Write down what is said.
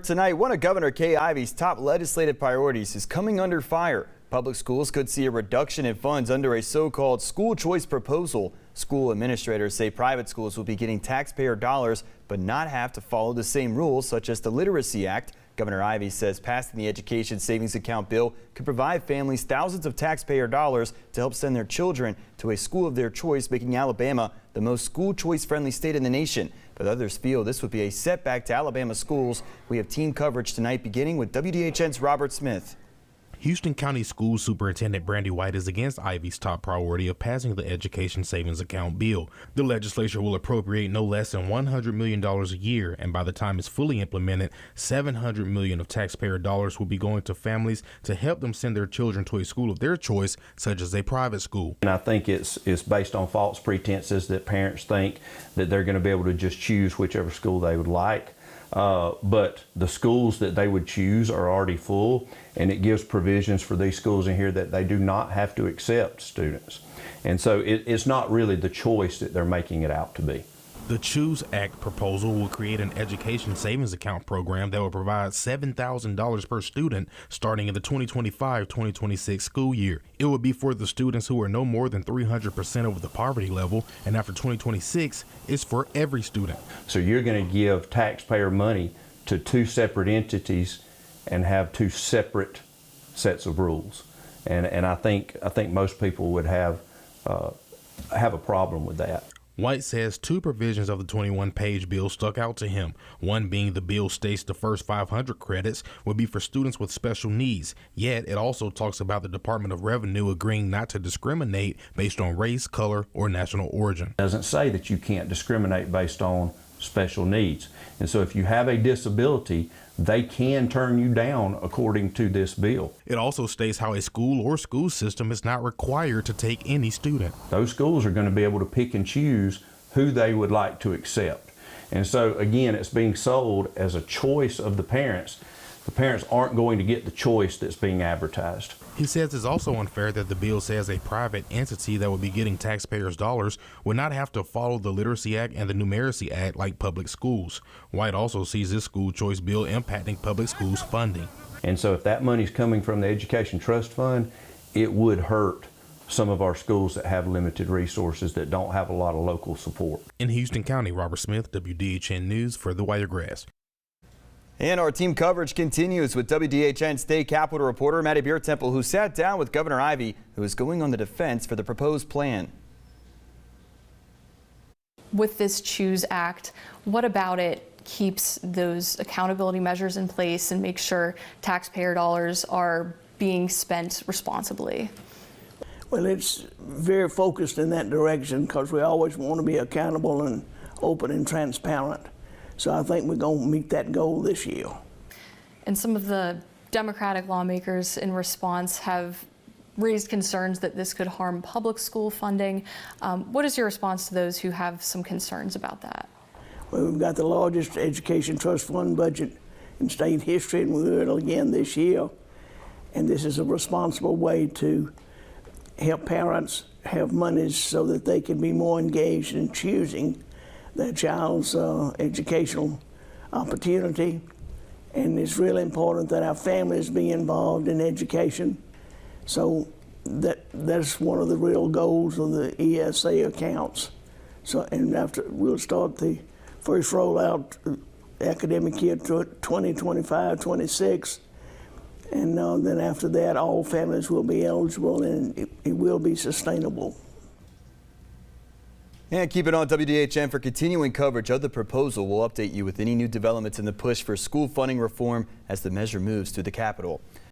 Tonight, one of Governor Kay Ivey's top legislative priorities is coming under fire. Public schools could see a reduction in funds under a so-called school choice proposal. School administrators say private schools will be getting taxpayer dollars but not have to follow the same rules such as the Literacy Act. Governor Ivey says passing the Education Savings Account bill could provide families thousands of taxpayer dollars to help send their children to a school of their choice, making Alabama the most school choice friendly state in the nation. But others feel this would be a setback to Alabama schools. We have team coverage tonight, beginning with WDHN's Robert Smith. Houston County School Superintendent Brandy White is against Ivey's top priority of passing the Education Savings Account bill. The legislature will appropriate no less than $100 million a year, and by the time it's fully implemented, $700 million of taxpayer dollars will be going to families to help them send their children to a school of their choice, such as a private school. And I think it's based on false pretenses that parents think that they're going to be able to just choose whichever school they would like. But the schools that they would choose are already full, and it gives provisions for these schools in here that they do not have to accept students. And so it's not really the choice that they're making it out to be. The CHOOSE Act proposal will create an education savings account program that will provide $7,000 per student starting in the 2025-2026 school year. It will be for the students who are no more than 300% over the poverty level, and after 2026, it's for every student. So you're going to give taxpayer money to two separate entities and have two separate sets of rules. And I think most people would have a problem with that. White says two provisions of the 21-page bill stuck out to him. One being the bill states the first 500 credits would be for students with special needs. Yet it also talks about the Department of Revenue agreeing not to discriminate based on race, color, or national origin. It doesn't say that you can't discriminate based on special needs. And so if you have a disability, they can turn you down according to this bill. It also states how a school or school system is not required to take any student. Those schools are going to be able to pick and choose who they would like to accept. And so again, it's being sold as a choice of the parents. The parents aren't going to get the choice that's being advertised. He says it's also unfair that the bill says a private entity that would be getting taxpayers' dollars would not have to follow the Literacy Act and the Numeracy Act like public schools. White also sees this school choice bill impacting public schools funding. And so if that money's coming from the Education Trust Fund, it would hurt some of our schools that have limited resources, that don't have a lot of local support. In Houston County, Robert Smith, WDHN News for the Wiregrass. And our team coverage continues with WDHN State Capitol reporter Maddie Biertemple, who sat down with Governor Ivey, who is going on the defense for the proposed plan. With this CHOOSE Act, what about it keeps those accountability measures in place and makes sure taxpayer dollars are being spent responsibly? Well, it's very focused in that direction because we always want to be accountable and open and transparent. So I think we're going to meet that goal this year. And some of the Democratic lawmakers in response have raised concerns that this could harm public school funding. What is your response to those who have some concerns about that? Well, we've got the largest education trust fund budget in state history, and we will again this year. And this is a responsible way to help parents have monies so that they can be more engaged in choosing their child's educational opportunity. And it's really important that our families be involved in education. So that's one of the real goals of the ESA accounts. So, and after we'll start the first rollout academic year 2025-26, and then after that all families will be eligible, and it will be sustainable. And keep it on WDHN for continuing coverage of the proposal. We'll update you with any new developments in the push for school funding reform as the measure moves to the Capitol.